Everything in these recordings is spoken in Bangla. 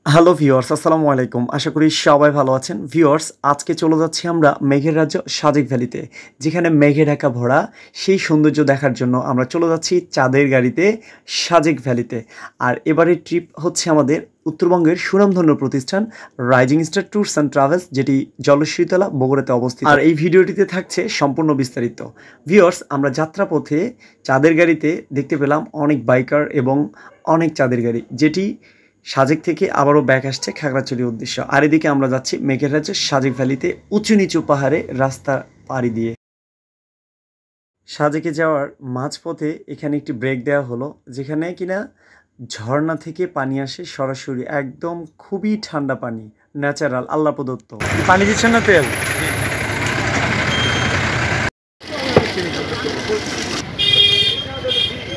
হ্যালো ভিউয়ার্স, আসসালামু আলাইকুম। আশা করি সবাই ভালো আছেন। ভিউয়ার্স, আজকে চলে যাচ্ছি আমরা মেঘের রাজ্য সাজেক ভ্যালিতে, যেখানে মেঘে ঢাকা ভরা সেই সৌন্দর্য দেখার জন্য আমরা চলে যাচ্ছি চাঁদের গাড়িতে সাজেক ভ্যালিতে। আর এবারের ট্রিপ হচ্ছে আমাদের উত্তরবঙ্গের সুনামধন্য প্রতিষ্ঠান rising star tours and travels, যেটি জলশ্বরীতলা বগুড়াতে অবস্থিত। আর এই ভিডিওটিতে থাকছে সম্পূর্ণ বিস্তারিত। ভিউয়ার্স, আমরা যাত্রাপথে চাঁদের গাড়িতে দেখতে পেলাম অনেক বাইকার এবং অনেক চাঁদের গাড়ি, যেটি সাজেক থেকে আবারও ব্যাক আসছে খাগড়াছড়ির উদ্দেশ্য। আর এদিকে আমরা যাচ্ছি মেঘের রাজ্যের সাজেক ভ্যালিতে উঁচু নিচু পাহাড়ে রাস্তা পাড়ি দিয়ে। সাজেকে যাওয়ার মাঝপথে এখানে একটি ব্রেক দেওয়া হলো, যেখানে কিনা ঝর্ণা থেকে পানি আসে সরাসরি, একদম খুবই ঠান্ডা পানি, ন্যাচারাল, আল্লাহ প্রদত্ত। পানি দিচ্ছেন না তেল?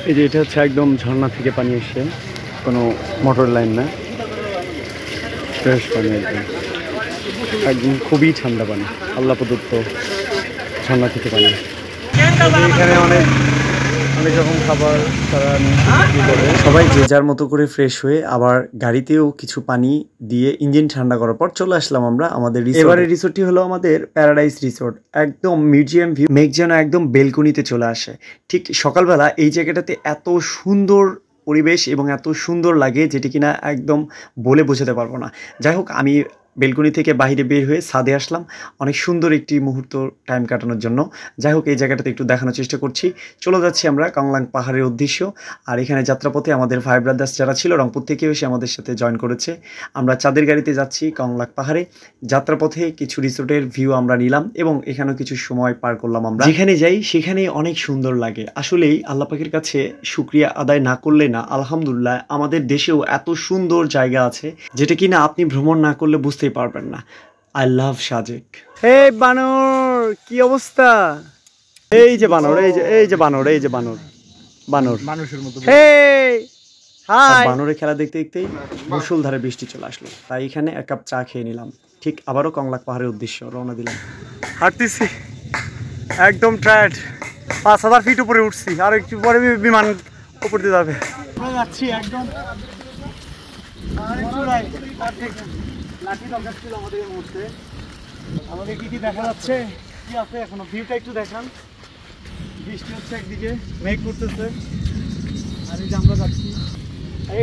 এই যে এটা হচ্ছে একদম ঝর্ণা থেকে পানি এসে, কোনো মোটর লাইন না, ফ্রেশ পানি একদম, একদম খুবই ঠান্ডা পানি, আল্লাহ প্রদত্ত ঝর্ণা থেকে পানি। এখানে অনেক অনেক রকম খাবার তারা বিক্রি করে, সবাই যে যার মতো করে ফ্রেশ হয়ে আবার গাড়িতেও কিছু পানি দিয়ে ইঞ্জিন ঠান্ডা করার পর চলে আসলাম আমরা আমাদের রিসোর্ট। এবারে রিসোর্টটি হলো আমাদের প্যারাডাইস রিসোর্ট, একদম মিউজিয়াম ভিউ, মেঘ যেন একদম বেলকনিতে চলে আসে। ঠিক সকালবেলা এই জায়গাটাতে এত সুন্দর পরিবেশ এবং এত সুন্দর লাগে, যেটি কিনা একদম বলে বোঝাতে পারবো না। যাই হোক, আমি বেলকনি থেকে বাইরে বের হয়ে ছাদে আসলাম অনেক সুন্দর একটি মুহূর্ত টাইম কাটানোর জন্য। যাই হোক, এই জায়গাটাতে একটু দেখানোর চেষ্টা করছি। চলে যাচ্ছি আমরা কংলাং পাহাড়ের উদ্দেশ্য। আর এখানে যাত্রাপথে আমাদের ভাই ব্রাদার্স যারা ছিল রংপুর থেকে এসে আমাদের সাথে জয়েন করেছে। আমরা চাঁদের গাড়িতে যাচ্ছি কংলাং পাহাড়ে। যাত্রাপথে কিছু রিসোর্টের ভিউ আমরা নিলাম এবং এখানেও কিছু সময় পার করলাম। আমরা যেখানে যাই সেখানে অনেক সুন্দর লাগে। আসলেই আল্লাহ পাকের কাছে শুকরিয়া আদায় না করলে না। আলহামদুলিল্লাহ, আমাদের দেশেও এত সুন্দর জায়গা আছে যেটা কিনা আপনি ভ্রমণ না করলে বুঝতেই পারবেন না। I love Sajek. এই বানর, কি অবস্থা? এই যে বানর, এই যে বানর, এই যে বানর, বানর মানুষের মতো। বানরের খেলা দেখতে দেখতেই মুষলধারে বৃষ্টি চলে আসলো, তাই এখানে এক কাপ চা খেয়ে নিলাম। ঠিক আবারও কংলাক পাহাড়ের উদ্দেশ্য রওনা দিলাম। হাঁটতেছি একদম টায়ার্ড, 5000 ফিট উপরে উঠছি, আর একটু পরে বিমান উপর দিয়ে যাবে। যাচ্ছি একদম লাঠি দরকার ছিল আমাদের এই মুহূর্তে। আমাদের কি কি দেখা যাচ্ছে, কি আছে এখনো, ভিউটা একটু দেখান। বৃষ্টি হচ্ছে, একদিকে মেঘ করতেছে, আর এই যে আমরা যাচ্ছি।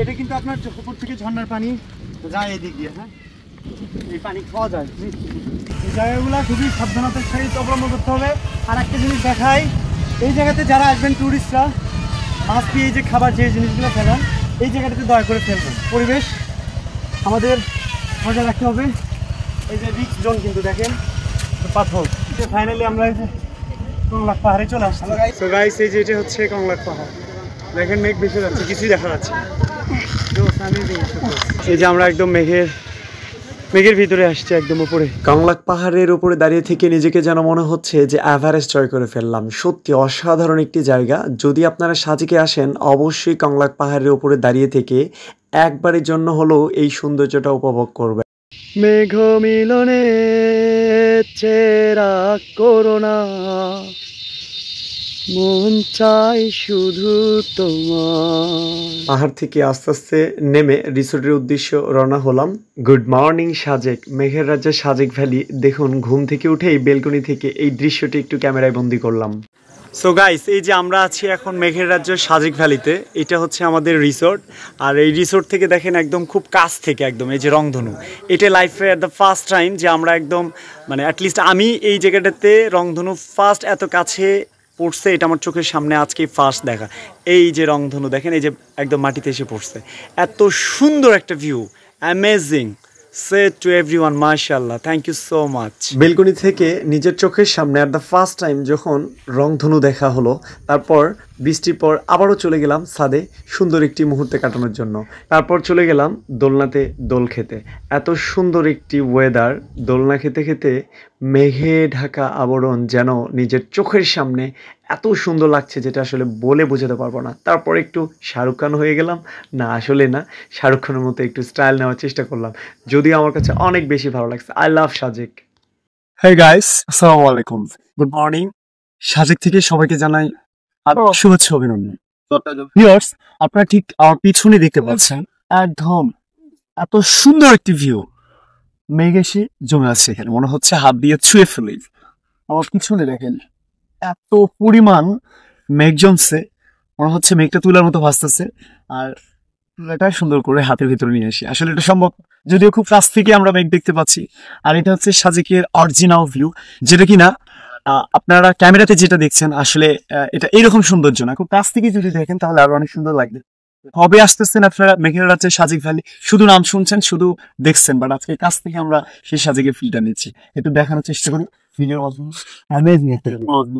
এটা কিন্তু আপনার উপর থেকে ঝর্ণার পানি যায় এদিক দিয়ে। হ্যাঁ, এই পানি খাওয়া যায়। এই জায়গাগুলো খুবই সাবধানতার সহিত অবলম্বন করতে হবে। আর একটা জিনিস দেখাই, এই জায়গাতে যারা আসবেন ট্যুরিস্টরা, মাছ দিয়ে এই যে খাবার যে জিনিসগুলো ফেলেন এই জায়গাটাতে দয়া করে ফেলবেন। পরিবেশ আমাদের মজা রাখতে হবে। এই যে রিক্স জোন কিন্তু দেখেন পাথর। ফাইনালি আমরা এই যে কংলাক পাহাড়ে চলে আসছি। সো গাইস, এই যে এটা হচ্ছে কংলাক পাহাড়। দেখেন মেঘ ভেসে যাচ্ছে, কিছুই দেখা যাচ্ছে না। এই যে আমরা একদম মেঘের ভিতরে আসছে, একদম উপরে। কংলাক পাহাড়ের উপরে দাঁড়িয়ে থেকে নিজেকে যেন মনে হচ্ছে যে এভারেস্ট জয় করে ফেললাম। সত্যি অসাধারণ একটি জায়গা। যদি আপনারা সাজেকে আসেন, অবশ্যই কংলাক পাহাড়ের উপরে দাঁড়িয়ে থেকে একবারের জন্য হলেও এই সৌন্দর্যটা উপভোগ করবে। মেঘ মিলনে চেরা করোনা, মন চাই শুধু তোমার। পাহাড় থেকে আস্তে আস্তে নেমে রিসোর্টের উদ্দেশ্য রওনা হলাম। গুড মর্নিং সাজেক, মেঘের রাজ্যের সাজেক ভ্যালি। দেখুন, ঘুম থেকে উঠেই বেলকনি থেকে এই দৃশ্যটি একটু ক্যামেরায় বন্দি করলাম। সো গাইস, এই যে আমরা আছি এখন মেঘের রাজ্য সাজেক ভ্যালিতে। এটা হচ্ছে আমাদের রিসোর্ট। আর এই রিসোর্ট থেকে দেখেন একদম খুব কাছ থেকে একদম এই যে রংধনু। এটা লাইফে দ্য ফার্স্ট টাইম যে আমরা একদম মানে অ্যাটলিস্ট আমি এই জায়গাটাতে রংধনু ফার্স্ট এত কাছে পড়ছে, এটা আমার চোখের সামনে আজকেই ফার্স্ট দেখা। এই যে রংধনু দেখেন, এই যে একদম মাটিতে এসে পড়ছে, এত সুন্দর একটা view, amazing. Say to everyone, মাশাআল্লাহ, thank you so much. Balcony থেকে নিজের চোখের সামনে আর দ্য ফার্স্ট টাইম যখন রংধনু দেখা হলো, তারপর বৃষ্টির পর আবারও চলে গেলাম ছাদে সুন্দর একটি মুহূর্তে কাটানোর জন্য। তারপর চলে গেলাম দোলনাতে দোল খেতে। এত সুন্দর একটি ওয়েদার, দোলনা খেতে খেতে মেঘে ঢাকা আবরণ যেন নিজের চোখের সামনে এত সুন্দর লাগছে, যেটা আসলে বলে বোঝাতে পারবো না। তারপর একটু শাহরুখ খান হয়ে গেলাম, না আসলে না, শাহরুখ খানের মতো একটু স্টাইল নেওয়ার চেষ্টা করলাম, যদিও আমার কাছে অনেক বেশি ভালো লাগছে। I love Sajek. Hey guys, আসসালামু আলাইকুম। Good morning. সাজেক থেকে সবাইকে জানাই শুভেচ্ছা অভিনন্দন। ভিউয়ার্স, আপনারা ঠিক আমার পিছনে দেখতে পাচ্ছেন একদম এত সুন্দর একটি ভিউ, মেঘ এসে জমে আছে এখানে, মনে হচ্ছে হাত দিয়ে ছুঁয়ে ফেলি। আমার পিছনে দেখেন এত পরিমাণ মেঘ জমছে, মনে হচ্ছে মেঘটা তুলার মতো ভাসতেছে। আর তুলাটা সুন্দর করে হাতের ভিতরে নিয়ে আসি, আসলে এটা সম্ভব, যদিও খুব কাছ থেকে আমরা মেঘ দেখতে পাচ্ছি। আর এটা হচ্ছে সাজেকের অরিজিনাল ভিউ, যেটা কিনা আপনারা ক্যামেরাতে যেটা দেখছেন আসলে এটা এইরকম সৌন্দর্য না, খুব কাছ থেকে যদি দেখেন তাহলে আরো অনেক সুন্দর লাগবে। কবে আসতেছেন আপনারা মেঘের রাজ্যে সাজেক ভ্যালি, শুধু নাম শুনছেন, শুধু দেখছেন, বাট আজকে কাছ থেকে আমরা সেই সাজেকের ফিলটা নিচ্ছি, একটু দেখানোর চেষ্টা করি ভিডিওর মাধ্যমে।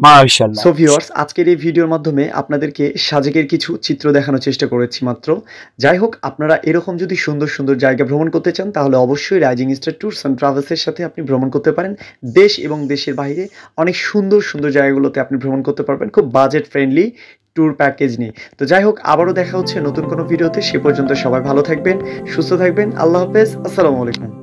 মাশাআল্লাহ। সো ভিউয়ার্স, আজকের এই ভিডিওর মাধ্যমে আপনাদেরকে সাজেকের কিছু চিত্র দেখানোর চেষ্টা করেছি মাত্র। যাই হোক, আপনারা এরকম যদি সুন্দর সুন্দর জায়গা ভ্রমণ করতে চান তাহলে অবশ্যই রাইজিং স্টার ট্যুরস অ্যান্ড ট্রাভেলসের সাথে আপনি ভ্রমণ করতে পারেন। দেশ এবং দেশের বাইরে অনেক সুন্দর সুন্দর জায়গাগুলোতে আপনি ভ্রমণ করতে পারবেন খুব বাজেট ফ্রেন্ডলি ট্যুর প্যাকেজ নিয়ে। তো যাই হোক, আবারও দেখা হচ্ছে নতুন কোনো ভিডিওতে। সে পর্যন্ত সবাই ভালো থাকবেন, সুস্থ থাকবেন। আল্লাহ হাফেজ, আসসালামু আলাইকুম।